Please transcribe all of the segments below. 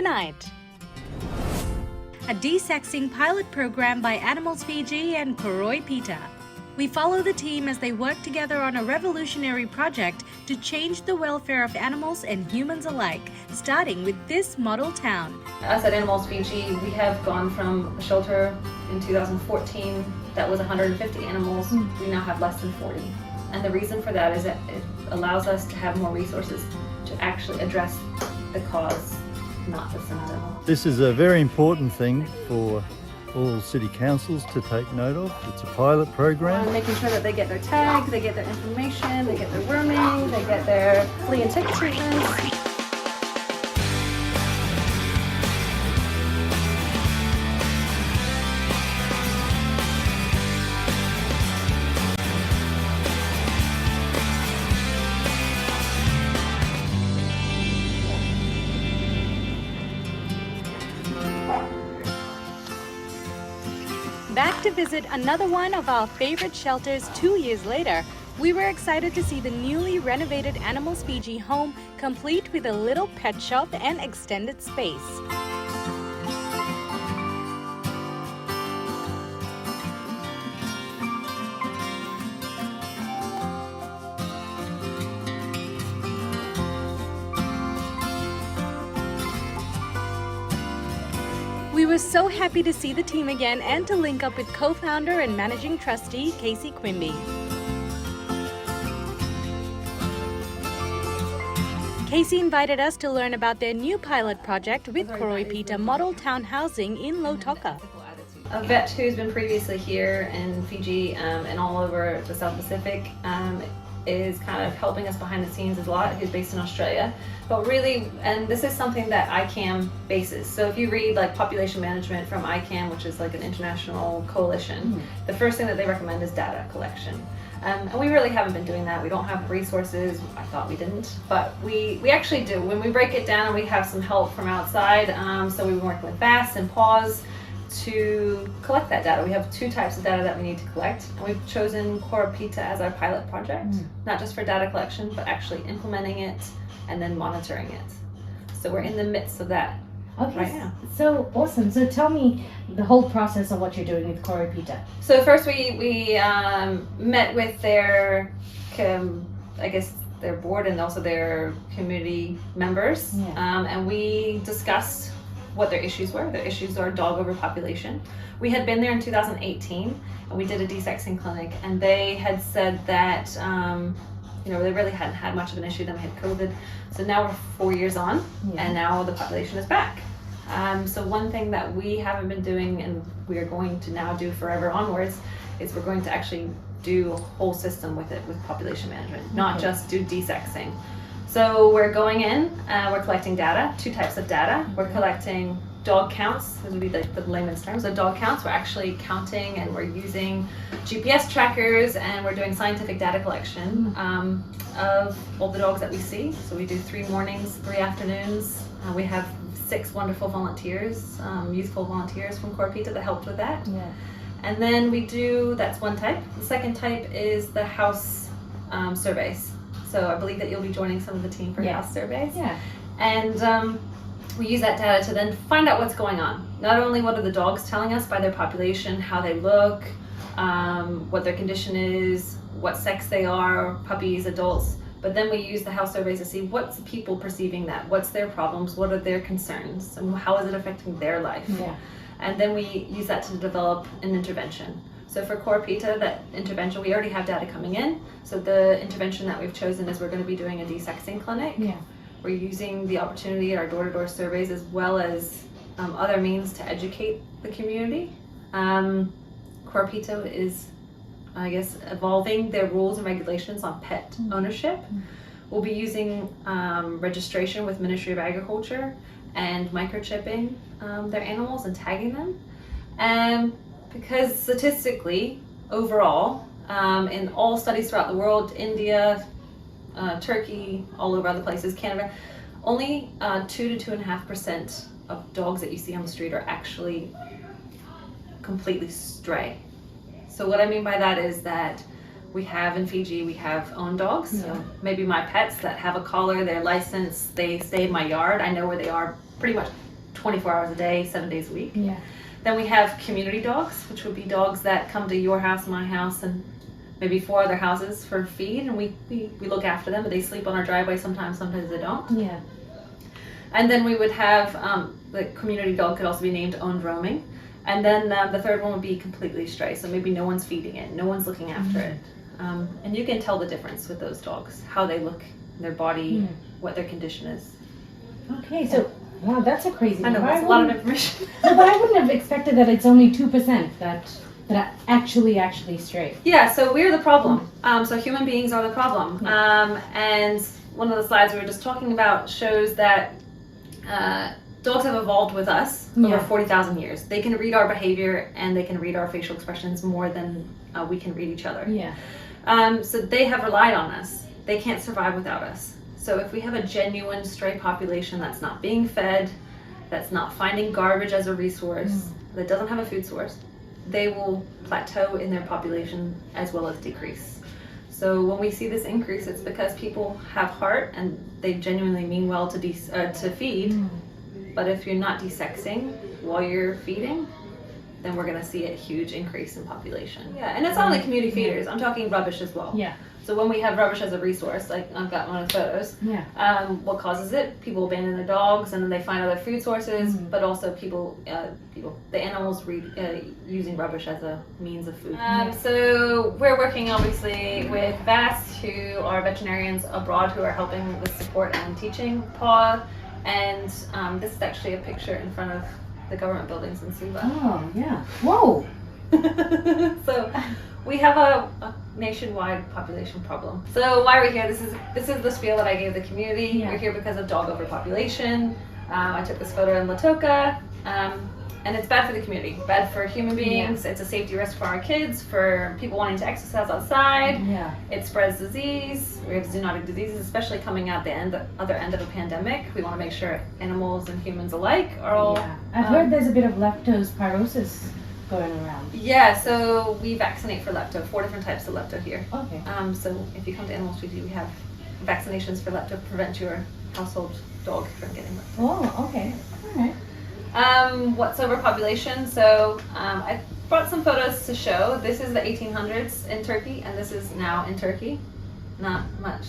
tonight. A desexing pilot program by Animals Fiji and Koroipita. We follow the team as they work together on a revolutionary project to change the welfare of animals and humans alike, starting with this model town. Us at Animals Fiji, we have gone from a shelter in 2014 that was 150 animals. We now have less than 40. And the reason for that is that it allows us to have more resources to actually address the cause, not the symptom. This is a very important thing for all city councils to take note of. It's a pilot program. Making sure that they get their tag, they get their information, they get their worming, they get their flea and tick treatments. Back to visit another one of our favorite shelters 2 years later, we were excited to see the newly renovated Animals Fiji home, complete with a little pet shop and extended space. We were so happy to see the team again and to link up with co-founder and managing trustee Casey Quimby. Casey invited us to learn about their new pilot project with Koroipita Model Town Housing in Lautoka. A vet who's been previously here in Fiji and all over the South Pacific is kind of helping us behind the scenes a lot, who's based in Australia. But really, and this is something that ICAM bases. So if you read like population management from ICAM, which is like an international coalition, the first thing that they recommend is data collection. And we really haven't been doing that. We don't have resources. I thought we didn't, but we actually do. When we break it down, we have some help from outside. So we've been working with VAS and PAWS to collect that data. We have two types of data that we need to collect, and we've chosen Koroipita as our pilot project, not just for data collection, but actually implementing it and then monitoring it. So we're in the midst of that right now. So awesome. So tell me the whole process of what you're doing with Koroipita. So first we met with their, I guess, their board and also their community members, and we discussed what their issues were. Their issues are dog overpopulation. We had been there in 2018 and we did a desexing clinic, and they had said that they really hadn't had much of an issue. Then we had COVID. So now we're 4 years on and now the population is back. So one thing that we haven't been doing and we are going to now do forever onwards is we're going to actually do a whole system with it, with population management, not just do desexing. So we're going in, we're collecting data, two types of data. We're collecting dog counts, this would be the layman's terms of dog counts. We're actually counting and we're using GPS trackers and we're doing scientific data collection of all the dogs that we see. So we do 3 mornings, 3 afternoons. We have 6 wonderful volunteers, youthful volunteers from Koroipita that helped with that. And then we do, that's one type. The second type is the house surveys. So I believe that you'll be joining some of the team for house surveys. And we use that data to then find out what's going on. Not only what are the dogs telling us by their population, how they look, what their condition is, what sex they are, puppies, adults, but then we use the house surveys to see what's people perceiving that, what's their problems, what are their concerns, and how is it affecting their life. And then we use that to develop an intervention. So for Koroipita, that intervention, we already have data coming in. So the intervention that we've chosen is we're going to be doing a desexing clinic. We're using the opportunity at our door-to-door surveys as well as other means to educate the community. Koroipita is, I guess, evolving their rules and regulations on pet ownership. We'll be using registration with Ministry of Agriculture and microchipping their animals and tagging them. Because statistically, overall, in all studies throughout the world, India, Turkey, all over other places, Canada, only 2 to 2.5% of dogs that you see on the street are actually completely stray. So what I mean by that is that we have in Fiji, we have owned dogs. So maybe my pets that have a collar, they're licensed, they stay in my yard. I know where they are pretty much 24 hours a day, 7 days a week. Yeah. Then we have community dogs, which would be dogs that come to your house, my house, and maybe 4 other houses for feed, and we look after them, but they sleep on our driveway sometimes they don't. Yeah. And then we would have, the community dog could also be named owned roaming. And then the third one would be completely stray, so maybe no one's feeding it, no one's looking after it. And you can tell the difference with those dogs, how they look, their body, what their condition is. Okay, so wow, that's a crazy I know, number. that's a lot of information. No, but I wouldn't have expected that it's only 2% that are actually stray. Yeah, so we're the problem. So human beings are the problem. And one of the slides we were just talking about shows that dogs have evolved with us over 40,000 years. They can read our behavior and they can read our facial expressions more than we can read each other. Yeah. So they have relied on us. They can't survive without us. So if we have a genuine stray population that's not being fed, that's not finding garbage as a resource, that doesn't have a food source, they will plateau in their population as well as decrease. So when we see this increase, it's because people have heart and they genuinely mean well to feed. But if you're not desexing while you're feeding, then we're going to see a huge increase in population. Yeah, and it's not only community feeders. I'm talking rubbish as well. Yeah. So when we have rubbish as a resource, like I've got one of the photos, what causes it? People abandon their dogs and then they find other food sources, but also the animals using rubbish as a means of food. So we're working obviously with VAS, who are veterinarians abroad who are helping with support and teaching PAW. And this is actually a picture in front of the government buildings in Suva. Oh, yeah. Whoa! So we have a nationwide population problem. So why are we here? This is the spiel that I gave the community. We're here because of dog overpopulation. I took this photo in Lautoka. And it's bad for the community, bad for human beings. It's a safety risk for our kids, for people wanting to exercise outside. Yeah. It spreads disease. We have zoonotic diseases, especially coming out the other end of a pandemic. We want to make sure animals and humans alike are all... Yeah. I've heard there's a bit of leptospirosis going around. Yeah, so we vaccinate for lepto, 4 different types of lepto here. Okay. So if you come to Animals Fiji, we have vaccinations for lepto to prevent your household dog from getting lepto. Oh, okay. All right. What's overpopulation? So I brought some photos to show. This is the 1800s in Turkey, and this is now in Turkey. Not much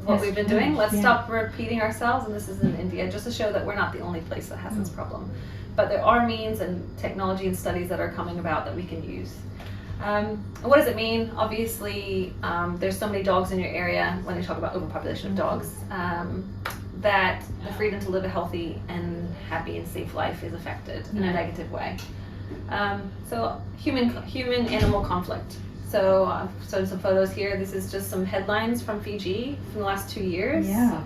what we've been doing. Let's stop repeating ourselves, and this is in India, just to show that we're not the only place that has this problem. But there are means and technology and studies that are coming about that we can use. What does it mean? Obviously, there's so many dogs in your area when you talk about overpopulation of dogs. That the freedom to live a healthy and happy and safe life is affected in a negative way. So human-animal conflict. So I've shown some photos here. This is just some headlines from Fiji from the last 2 years. Yeah.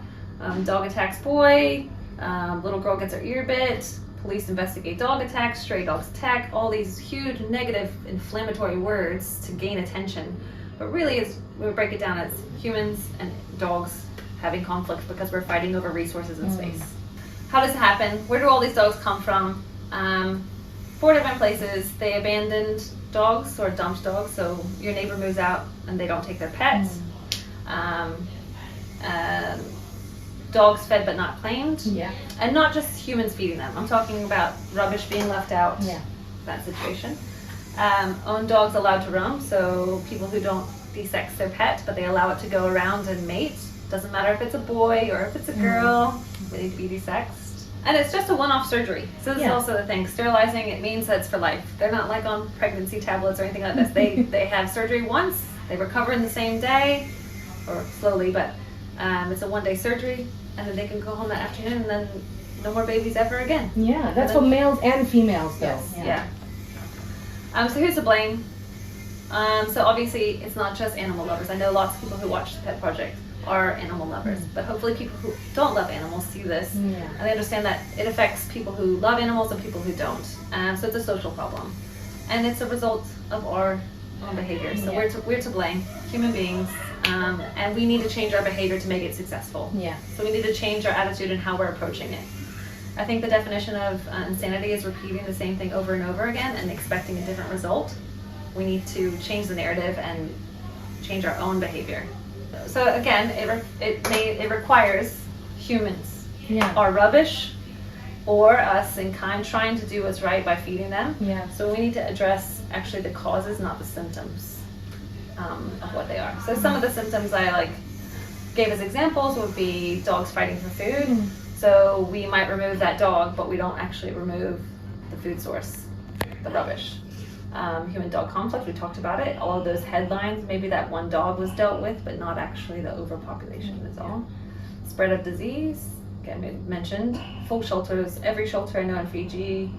Dog attacks boy, little girl gets her ear bit, police investigate dog attacks, stray dogs attack, all these huge negative inflammatory words to gain attention. But really, when we break it down, it's humans and dogs having conflict because we're fighting over resources and space. How does it happen? Where do all these dogs come from? 4 different places. They abandoned dogs or dumped dogs, so your neighbor moves out and they don't take their pets. Dogs fed but not claimed. Yeah. And not just humans feeding them. I'm talking about rubbish being left out. Yeah. That situation. Owned dogs allowed to roam, so people who don't desex their pet, but they allow it to go around and mate. Doesn't matter if it's a boy or if it's a girl, they need to be desexed. And it's just a one-off surgery. So this is also the thing. Sterilizing, it means that it's for life. They're not like on pregnancy tablets or anything like this. They have surgery once, they recover in the same day, or slowly, but it's a 1-day surgery, and then they can go home that afternoon and then no more babies ever again. Yeah, that's for males and females though. Yes, so here's the blame. So obviously it's not just animal lovers. I know lots of people who watch the Pet Project are animal lovers, but hopefully people who don't love animals see this and they understand that it affects people who love animals and people who don't. So it's a social problem, and it's a result of our own behavior. So we're to blame, human beings, and we need to change our behavior to make it successful. So we need to change our attitude and how we're approaching it. I think the definition of insanity is repeating the same thing over and over again and expecting a different result. We need to change the narrative and change our own behavior. So again, it requires humans. Our rubbish or us in kind trying to do what's right by feeding them. Yeah. So we need to address actually the causes, not the symptoms of what they are. So some of the symptoms I gave as examples would be dogs fighting for food. So we might remove that dog, but we don't actually remove the food source, the rubbish. Human-dog conflict, we talked about it. All of those headlines, maybe that one dog was dealt with, but not actually the overpopulation is all. Spread of disease, again, mentioned. Full shelters, every shelter I know in Fiji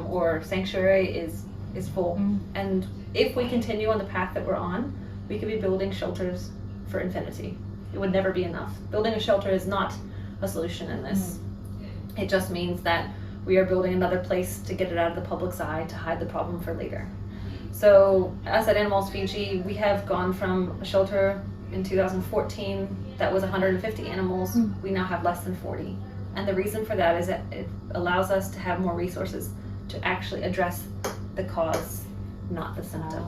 or sanctuary is full. And if we continue on the path that we're on, we could be building shelters for infinity. It would never be enough. Building a shelter is not a solution in this. It just means that we are building another place to get it out of the public's eye to hide the problem for later. So us at Animals Fiji, we have gone from a shelter in 2014 that was 150 animals. We now have less than 40. And the reason for that is that it allows us to have more resources to actually address the cause, not the symptom.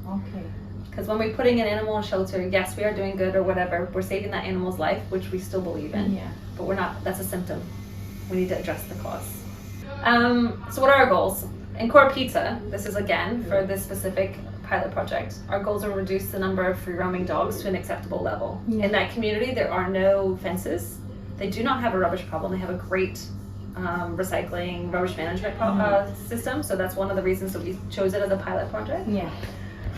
Okay. Because when we're putting an animal in shelter, yes, we are doing good or whatever. We're saving that animal's life, which we still believe in. Yeah. But we're not, that's a symptom. We need to address the cause. So what are our goals? In Koroipita, this is again for this specific pilot project, our goals are to reduce the number of free roaming dogs to an acceptable level. In that community, there are no fences. They do not have a rubbish problem. They have a great recycling, rubbish management system. So that's one of the reasons that we chose it as a pilot project. Yeah.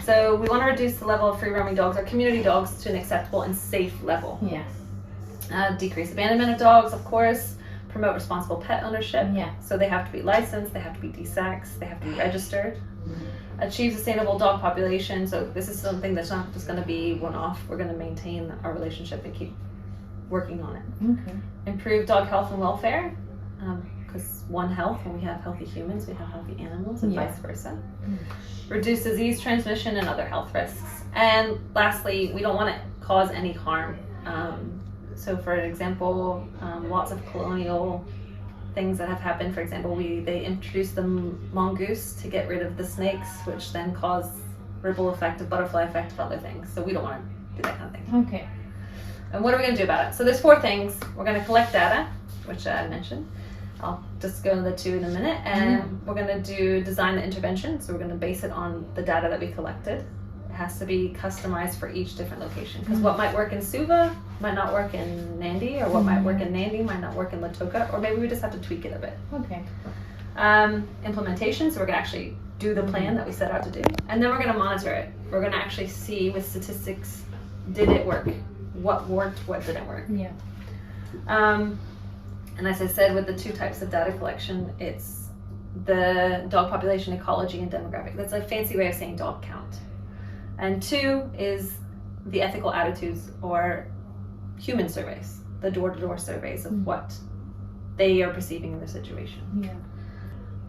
So we want to reduce the level of free roaming dogs, our community dogs, to an acceptable and safe level. Yeah. Decrease abandonment of dogs, of course. Promote responsible pet ownership. Yeah. So they have to be licensed, they have to be desexed, they have to be registered. Achieve sustainable dog population. So this is something that's not just going to be one-off. We're going to maintain our relationship and keep working on it. Okay. Improve dog health and welfare. Because one health, when we have healthy humans, we have healthy animals, and vice versa. Reduce disease transmission and other health risks. And lastly, we don't want to cause any harm. So for example, lots of colonial things that have happened. For example, they introduced the mongoose to get rid of the snakes, which then caused ripple effect, of butterfly effect of other things. So we don't want to do that kind of thing. Okay. And what are we going to do about it? So there's 4 things. We're going to collect data, which I mentioned. I'll just go into the 2 in a minute. And we're going to design the intervention. So we're going to base it on the data that we collected. It has to be customized for each different location. Because what might work in Suva might not work in Nandi, or what might work in Nandi might not work in Lautoka, or maybe we just have to tweak it a bit. Okay. Implementation, so we're going to actually do the plan that we set out to do. And then we're going to monitor it. We're going to actually see with statistics, did it work? What worked, what didn't work? Yeah. And as I said, with the 2 types of data collection, it's the dog population ecology and demographic. That's a fancy way of saying dog count. And 2 is the ethical attitudes or human surveys, the door-to-door surveys of what they are perceiving in the situation. Yeah.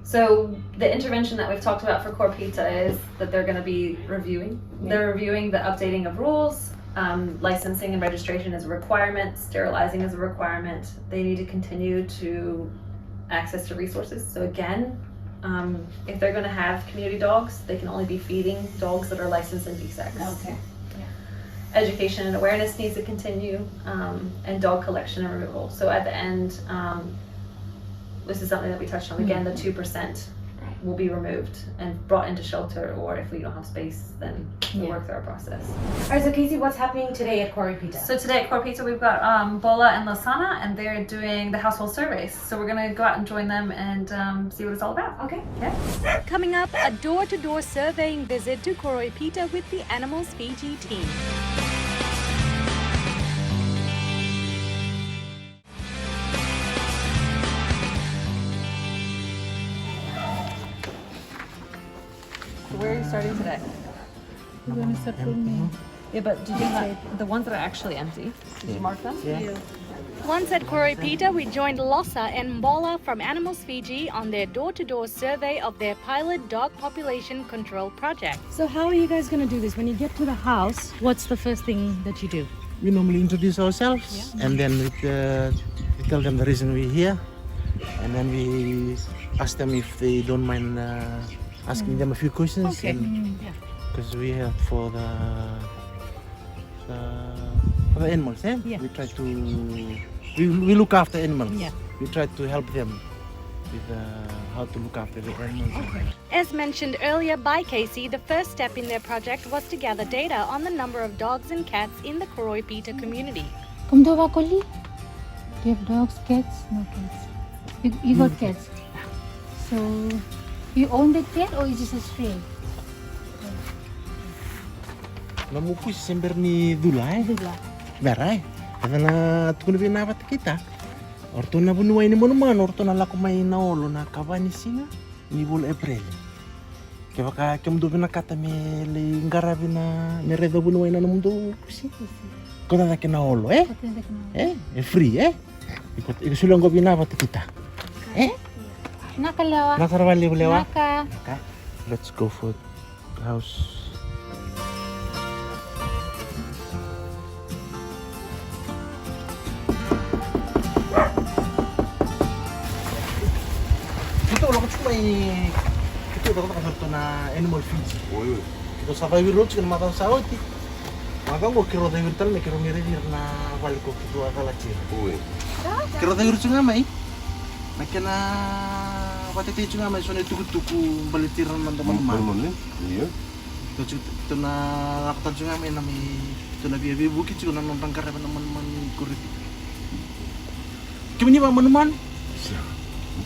So the intervention that we've talked about for Koroipita is that they're going to be reviewing. They're reviewing the updating of rules. Licensing and registration is a requirement. Sterilizing is a requirement. They need to continue to access to resources. So again, if they're going to have community dogs, they can only be feeding dogs that are licensed and desexed. Okay. Education and awareness needs to continue, and dog collection and removal. So at the end, this is something that we touched on again, the 2% will be removed and brought into shelter, or if we don't have space, then we'll work through our process. All right, so Casey, what's happening today at Koroipita? So today at Koroipita, we've got Bola and Lasana, and they're doing the household surveys. So we're going to go out and join them and see what it's all about. Okay. Yeah. Coming up, a door-to-door surveying visit to Koroipita with the Animals Fiji team. Where are you starting today? We're going to start from me. Yeah, but did you the ones that are actually empty? Did you mark them? Yeah. Once at Koroipita, we joined Losa and Mbola from Animals Fiji on their door-to-door survey of their pilot dog population control project. So how are you guys going to do this? When you get to the house, what's the first thing that you do? We normally introduce ourselves and then we tell them the reason we're here, and then we ask them if they don't mind asking them a few questions. Okay. Because we have for the animals, Yeah. we try to we look after animals. Yeah. We try to help them with how to look after the animals. As mentioned earlier by Casey, the first step in their project was to gather data on the number of dogs and cats in the Koroipita community. Kumdowa Koli? Do you have dogs, cats? No cats. You got cats. So you own that cat or is it a stray? Namupo si sember ni Dula Dula. Berai. Kaya na tukun na napat kita. Orto na bunuay ni mo naman. Orto na lako may naolo na kabani singa. Ni bul April. Kaya baka kiamdo na kata me le ngarabi na meredo bunuay na namundo si. Kota na kinaolo free Ikut sulang ko binapat kita. Nakalawa. Nakarwali bulewa. Naka. Okay. Let's go for the house. Wala ko cuma ito dapat kasorto na animal Fiji. Ito sa Fiji roads kan matang sawit. Magang ko kiro tayo tal me kiro mire na balik ko kito akala cir. Kiro tayo nga mai. Nakena pati tayo nga mai so tuku balitiran man teman-teman. Iya. Ito na nakatan nga mai na may ito na biya bukit ko na nang karep teman-teman kurit. Kimi ba manuman?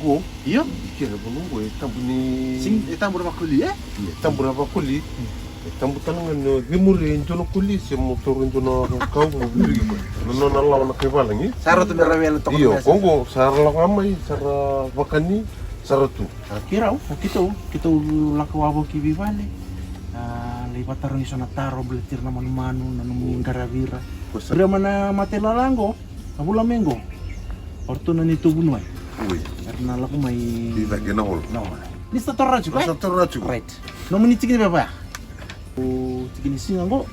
Go. Iya. Kira belum gue tambuni. Sing tambur makuli Iya, tambur apa kuli? Tambur tangan no gemure jono kuli se motor jono kau mo biri ko. No na lawan na kebalangi. Saro tu merawel to. Iya, kongo sar lang amai sara bakani saratu. Kira kita laku abo ki bivale. Lipat tarong iso na taro beletir na manu na nung garavira. Bera mana matela lango, abula mengo. Orto na nito bunuay. Karena laku may Di lagi na hol. no. Lista torra juga. Sa torra chu. Right. No muni tigini baba. O tigini singa go.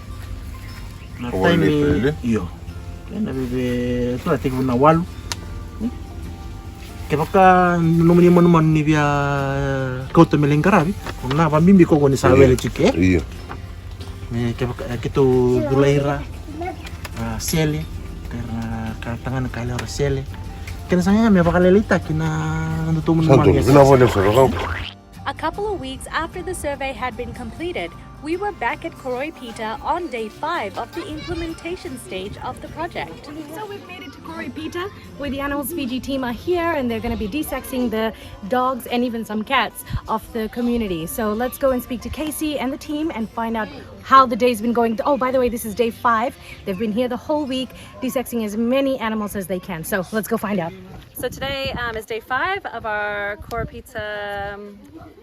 Na time iyo. Na bebe tu ati na walu. Kebaka no muni man ni via kauto melengkarabi. Na ba mimbi ko ni sawele chike. Iya. Me kebaka kito dulaira. Sele karena tangan kali ora sele. Kena saya me bakalelita kina nandutumun Santo, kenapa dia sarang? A couple of weeks after the survey had been completed, we were back at Koroipita on day 5 of the implementation stage of the project. So we've made it to Koroipita, where the Animals Fiji team are here, and they're going to be desexing the dogs and even some cats of the community. So let's go and speak to Casey and the team and find out how the day's been going. Oh, by the way, this is day 5. They've been here the whole week, desexing as many animals as they can. So let's go find out. So today is day 5 of our Koroipita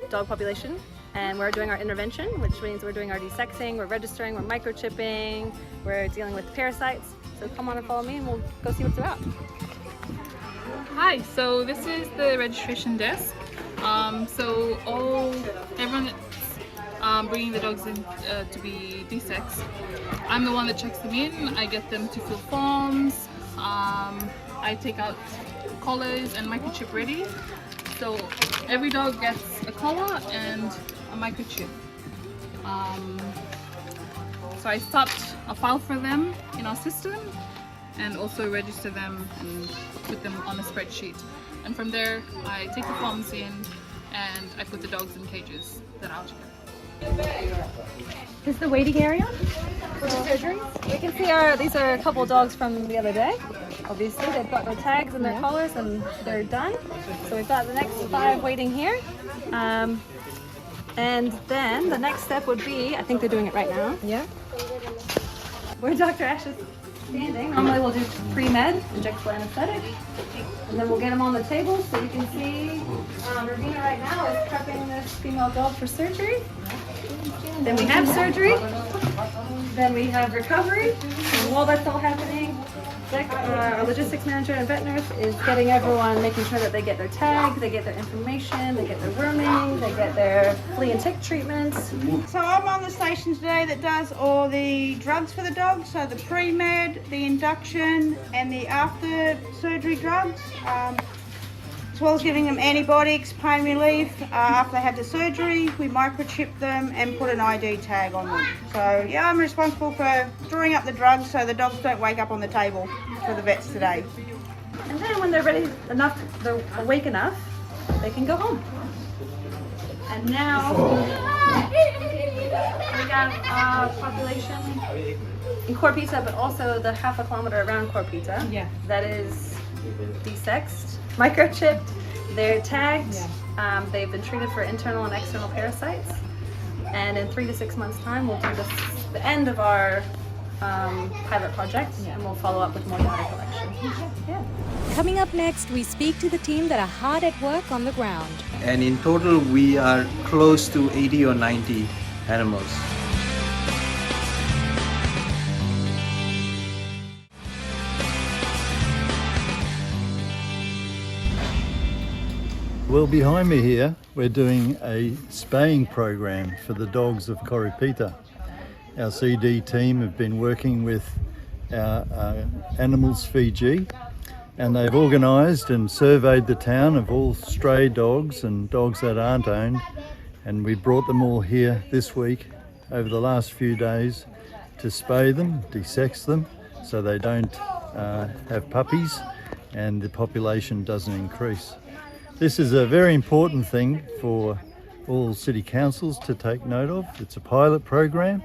dog population, and we're doing our intervention, which means we're doing our desexing, we're registering, we're microchipping, we're dealing with parasites. So come on and follow me and we'll go see what's about. Hi, so this is the registration desk. So everyone that's bringing the dogs in to be desexed, I'm the one that checks them in. I get them to fill forms. I take out collars and microchip ready. So every dog gets a collar and a microchip. So I start a file for them in our system and also register them and put them on a spreadsheet. And from there, I take the forms in and I put the dogs in cages that I'll check. This is the waiting area for the surgeries. We can see these are a couple dogs from the other day. Obviously, they've got their tags and their collars and they're done. So we've got the next 5 waiting here. And then the next step would be, I think they're doing it right now. Yeah. Where Dr. Ash is standing. Normally we'll do pre-med, injectable anesthetic. And then we'll get them on the table so you can see Ravina right now is prepping this female dog for surgery. Then we have surgery. Then we have recovery. And while that's all happening, our logistics manager and vet nurse is getting everyone, making sure that they get their tag, they get their information, they get their rooming, they get their flea and tick treatments. So I'm on the station today that does all the drugs for the dogs, so the pre-med, the induction and the after surgery drugs, as well as giving them antibiotics, pain relief. After they have the surgery, we microchip them and put an ID tag on them. So yeah, I'm responsible for drawing up the drugs so the dogs don't wake up on the table for the vets today. And then when they're ready enough, they're awake enough, they can go home. And now we have population in Koroipita, but also the half a kilometer around Koroipita. Yeah. That is desexed, microchipped. They're tagged. They've been treated for internal and external parasites. And in 3 to 6 months' time, we'll do the end of our pilot project, and we'll follow up with more data collection. Yeah. Coming up next, we speak to the team that are hard at work on the ground. And in total, we are close to 80 or 90 animals. Well, behind me here, we're doing a spaying program for the dogs of Koroipita. Our CD team have been working with our Animals Fiji, and they've organised and surveyed the town of all stray dogs and dogs that aren't owned, and we brought them all here this week over the last few days to spay them, desex them, so they don't have puppies and the population doesn't increase. This is a very important thing for all city councils to take note of. It's a pilot program,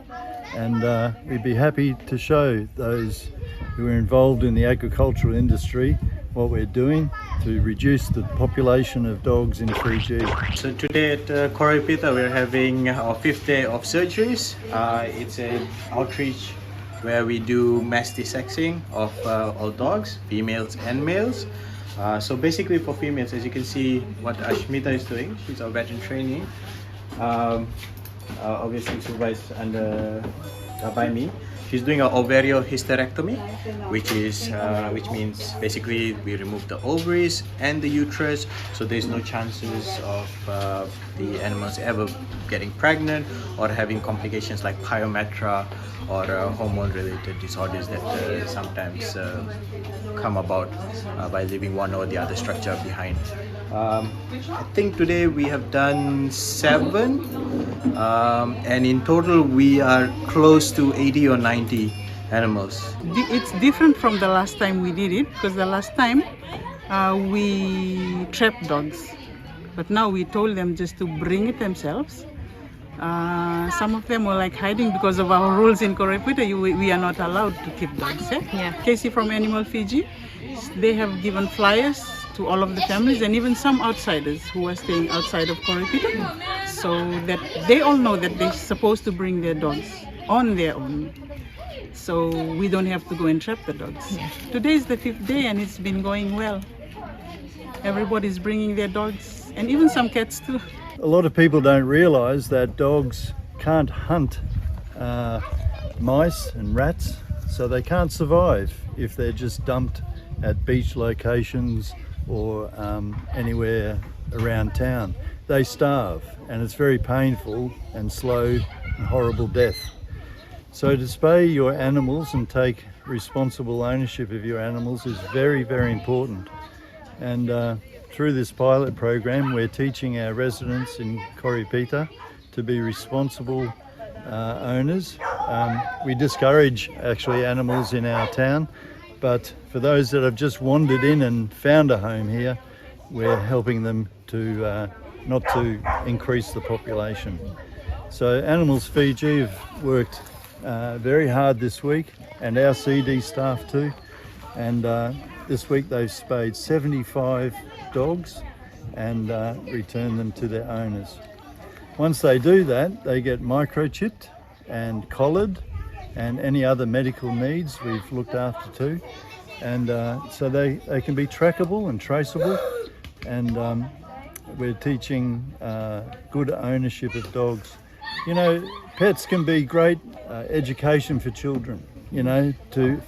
and we'd be happy to show those who are involved in the agricultural industry what we're doing to reduce the population of dogs in Fiji. So today at Koroipita, we're having our 5th day of surgeries. It's an outreach where we do mass desexing of all dogs, females and males. So basically for females, as you can see what Ashmita is doing, she's our vet in training, obviously supervised by me. She's doing an ovario hysterectomy, which means basically we remove the ovaries and the uterus, so there's no chances of the animals ever getting pregnant or having complications like pyometra or hormone-related disorders that sometimes come about by leaving one or the other structure behind. I think today we have done 7, and in total we are close to 80 or 90 animals. It's different from the last time we did it, because the last time we trapped dogs, but now we told them just to bring it themselves. Some of them were like hiding because of our rules in Koroipita. We are not allowed to keep dogs. Yeah? Casey from Animal Fiji, they have given flyers to all of the families and even some outsiders who are staying outside of Koroipita, so that they all know that they're supposed to bring their dogs on their own, so we don't have to go and trap the dogs. Today is the 5th day and it's been going well. Everybody's bringing their dogs, and even some cats too. A lot of people don't realise that dogs can't hunt mice and rats, so they can't survive if they're just dumped at beach locations or anywhere around town. They starve, and it's very painful and slow and horrible death. So to spay your animals and take responsible ownership of your animals is very, very important. And through this pilot program, we're teaching our residents in Koroipita to be responsible owners. We discourage actually animals in our town, but for those that have just wandered in and found a home here, we're helping them to not to increase the population. So Animals Fiji have worked very hard this week, and our CD staff too, and this week they've spayed 75 dogs and returned them to their owners. Once they do that, they get microchipped and collared, and any other medical needs we've looked after too, and so they can be trackable and traceable, and we're teaching good ownership of dogs. You know, pets can be great education for children, you know, to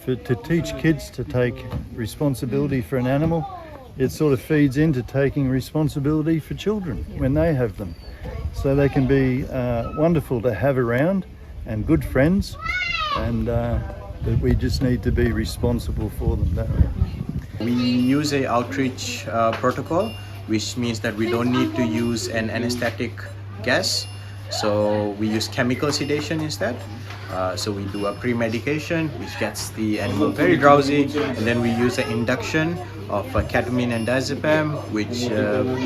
teach kids to take responsibility for an animal. It sort of feeds into taking responsibility for children when they have them. So they can be wonderful to have around and good friends, and but we just need to be responsible for them that way. We use a outreach protocol, which means that we don't need to use an anesthetic gas. So we use chemical sedation instead. So we do a pre-medication which gets the animal very drowsy, and then we use an induction of ketamine and diazepam, which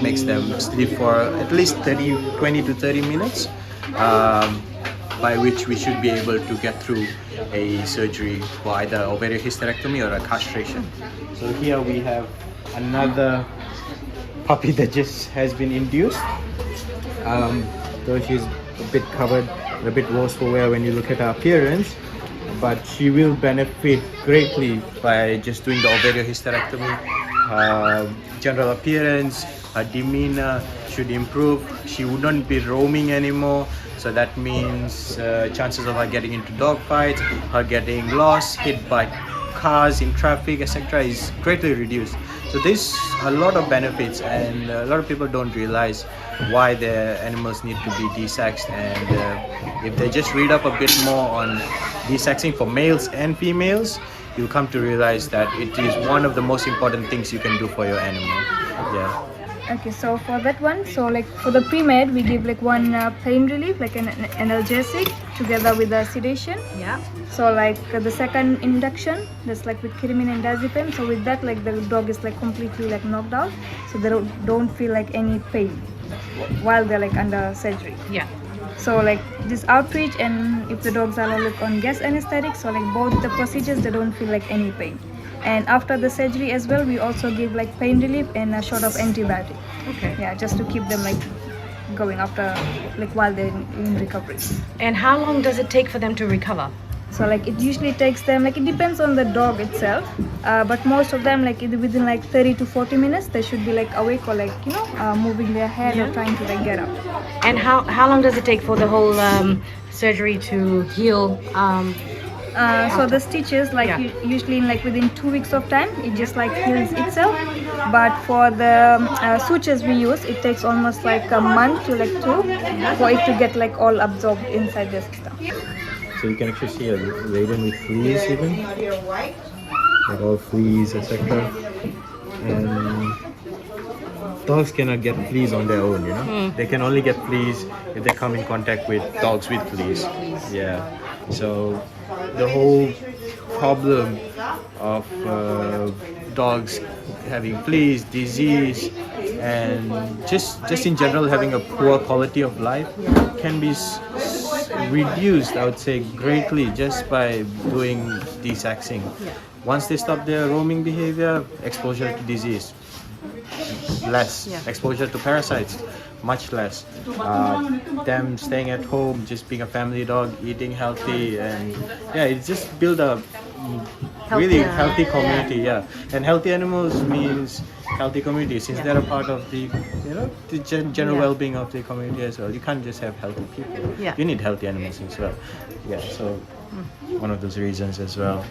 makes them sleep for at least 20 to 30 minutes, by which we should be able to get through a surgery for either ovarian hysterectomy or a castration. So here we have another puppy that just has been induced. Though she's a bit covered, a bit worse for wear when you look at her appearance, but she will benefit greatly by just doing the ovarian hysterectomy. Her general appearance, her demeanor should improve. She wouldn't be roaming anymore, so that means chances of her getting into dog fights, her getting lost, hit by cars in traffic, etc. is greatly reduced. So there's a lot of benefits, and a lot of people don't realize why their animals need to be desexed. And if they just read up a bit more on desexing for males and females, you'll come to realize that it is one of the most important things you can do for your animal. Yeah. Okay, so for that one, so like for the pre-med, we give like one pain relief, like an analgesic together with the sedation. Yeah. So like the second induction, that's like with ketamine and diazepam. So with that, like the dog is like completely like knocked out, so they don't feel like any pain while they're like under surgery. Yeah. So like this outreach, and if the dogs are like on gas anesthetic, so like both the procedures, they don't feel like any pain. And after the surgery as well, we also give like pain relief and a shot of antibiotic. Okay. Yeah, just to keep them like going after, like while they're in recovery. And how long does it take for them to recover? So like it usually takes them, like it depends on the dog itself, but most of them like within like 30 to 40 minutes they should be like awake or like, you know, moving their head or trying to like get up. And how long does it take for the whole surgery to heal? So the stitches, like usually in like within 2 weeks of time, it just like heals itself. But for the sutures we use, it takes almost like a month to like 2 for it to get like all absorbed inside the system. So you can actually see a laden with fleas even, like all fleas, etc. And dogs cannot get fleas on their own, you know. They can only get fleas if they come in contact with dogs with fleas. Yeah. So the whole problem of dogs having fleas, disease, and just in general having a poor quality of life can be reduced, I would say, greatly just by doing desexing. Once they stop their roaming behavior, exposure to disease less, exposure to parasites much less, them staying at home, just being a family dog, eating healthy, and it just build a really healthy community. And healthy animals means healthy community, since they're a part of the, you know, the general well-being of the community as well. You can't just have healthy people, you need healthy animals as well. So one of those reasons as well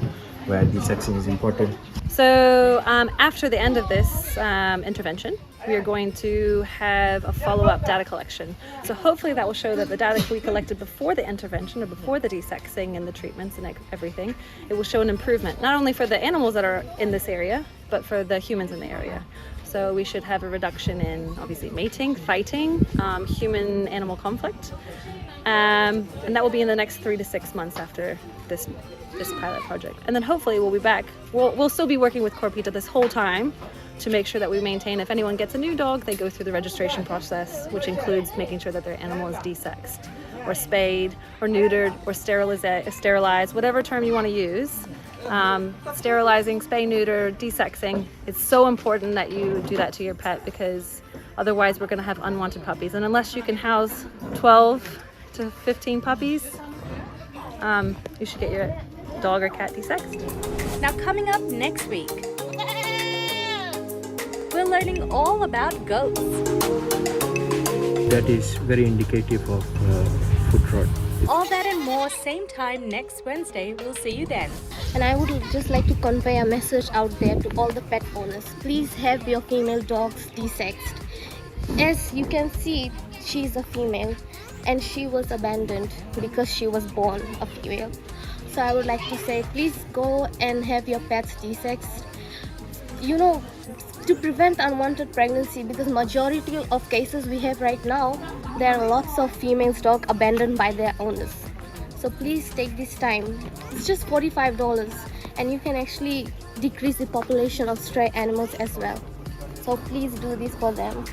where desexing is important. So after the end of this intervention, we are going to have a follow-up data collection. So hopefully that will show that the data we collected before the intervention or before the desexing and the treatments and everything, it will show an improvement, not only for the animals that are in this area, but for the humans in the area. So we should have a reduction in, obviously, mating, fighting, human-animal conflict. And that will be in the next 3 to 6 months after this pilot project. And then hopefully we'll be back. We'll still be working with Koroipita this whole time to make sure that we maintain, if anyone gets a new dog, they go through the registration process, which includes making sure that their animal is desexed or spayed or neutered or sterilized, whatever term you want to use. Sterilizing, spay, neuter, desexing, it's so important that you do that to your pet, because otherwise we're going to have unwanted puppies. And unless you can house 12 to 15 puppies, you should get your dog or cat desexed. Now coming up next week, we're learning all about goats. That is very indicative of foot rot. All that and more, same time next Wednesday. We'll see you then. And I would just like to convey a message out there to all the pet owners. Please have your female dogs desexed. As you can see, she's a female and she was abandoned because she was born a female. So I would like to say, please go and have your pets desexed. You know, to prevent unwanted pregnancy, because majority of cases we have right now, there are lots of female dogs abandoned by their owners. So please take this time. It's just $45 and you can actually decrease the population of stray animals as well. So please do this for them.